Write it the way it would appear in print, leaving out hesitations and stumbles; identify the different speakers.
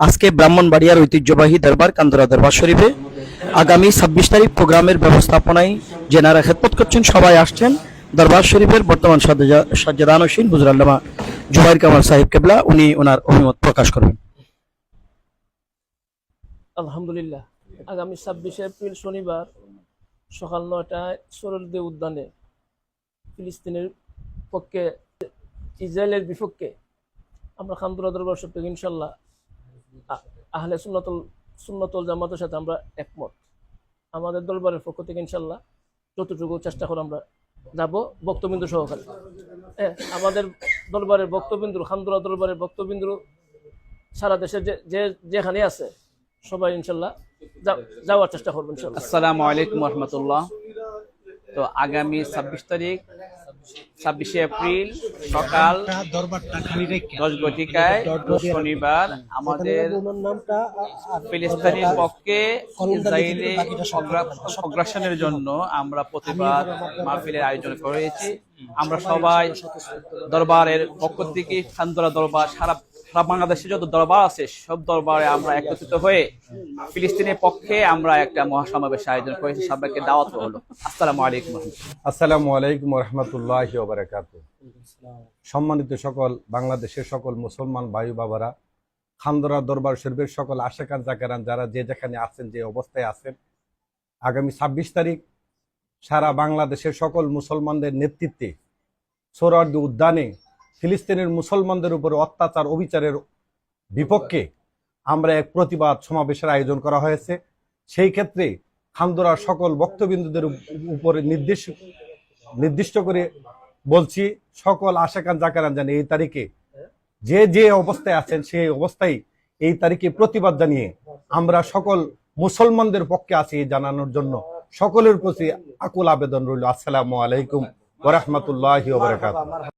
Speaker 1: আজকে ব্রাহ্মণবাড়িয়ার ঐতিহ্যবাহী দরবার কান্দরা দরবার শরীফে আগামী 26 তারিখ প্রোগ্রামের ব্যবস্থাপনায় যেনারা খেদমত করছেন সবাই আসছেন। দরবার শরীফের বর্তমান সাজ্জাদানশীন হুজুর আল্লামা জুবাইর কামাল সাহেব কেবলা উনি ওনার অভিমত প্রকাশ করবেন।
Speaker 2: আলহামদুলিল্লাহ, আগামী 26 এপ্রিল শনিবার সকাল 9টায় সোহরাওয়ার্দী উদ্যানে ফিলিস্তিনের পক্ষে ইসরায়েলের বিপক্ষে আমরা কান্দরা দরবার শরীফ থেকে ইনশাল্লাহ আহলে সুন্নতুল জামাতের সাথে আমরা একমত। আমাদের দরবারের পক্ষ থেকে ইনশাল্লাহ যতটুকু চেষ্টা করে আমরা যাব বক্তবিন্দু সহকারে। আমাদের দরবারের বক্তবিন্দু, কান্দরা দরবারের বক্তবিন্দু সারা দেশে যেখানে আছে সবাই ইনশাল্লাহ যাওয়ার চেষ্টা করবেন ইনশাল্লাহ।
Speaker 3: আসসালামু আলাইকুম রহমতুল্লাহ। তো আগামী 26 তারিখ 26শে এপ্রিল সকাল 10 ঘটিকায় শনিবার আমাদের ফিলিস্তিনের পক্ষে ইসরায়েলি অগ্রাসনের জন্য আমরা প্রতিবাদ মাহফিলের আয়োজন করেছি। আমরা সবাই দরবারের পক্ষ থেকে কান্দরা দরবার সারা বাংলাদেশে যত দরবার আছে সব দরবারে আমরা একত্রিত হয়ে ফিলিস্তিনের পক্ষে আমরা একটা মহাসমাবেশ আয়োজন করেছি। সবাইকে দাওয়াত হলো। আসসালামু আলাইকুম।
Speaker 4: আসসালামু আলাইকুম রহমতুল্লাহি ওয়া বারাকাতুহু। সম্মানিত সকল বাংলাদেশের সকল মুসলমান ভাই বাবারা, কান্দরা দরবার শরীফের সকল আশেকান জাকেরান যারা যে যেখানে আছেন, যে অবস্থায় আছেন, আগামী 26 তারিখ সারা বাংলাদেশের সকল মুসলমানদের নেতৃত্বে সোহরাওয়ার্দী উদ্যানে ফিলিস্তিনের মুসলমানদের উপর অত্যাচার অবিচারের বিপক্ষে আমরা এক প্রতিবাদ সমাবেশের আয়োজন করা হয়েছে। সেই ক্ষেত্রে কান্দরার সকল বক্তবিন্দুদের উপরে নির্দিষ্ট করে বলছি, সকল আশেকান জাকেরান জানে এই তারিখে যে যে অবস্থায় আছেন সেই অবস্থায় এই তারিখে প্রতিবাদ জানিয়ে আমরা সকল মুসলমানদের পক্ষে আছি জানানোর জন্য সকলের প্রতি আকুল আবেদন রইল। আসসালামু আলাইকুম ওয়া রাহমাতুল্লাহি ওয়া বারাকাতুহু।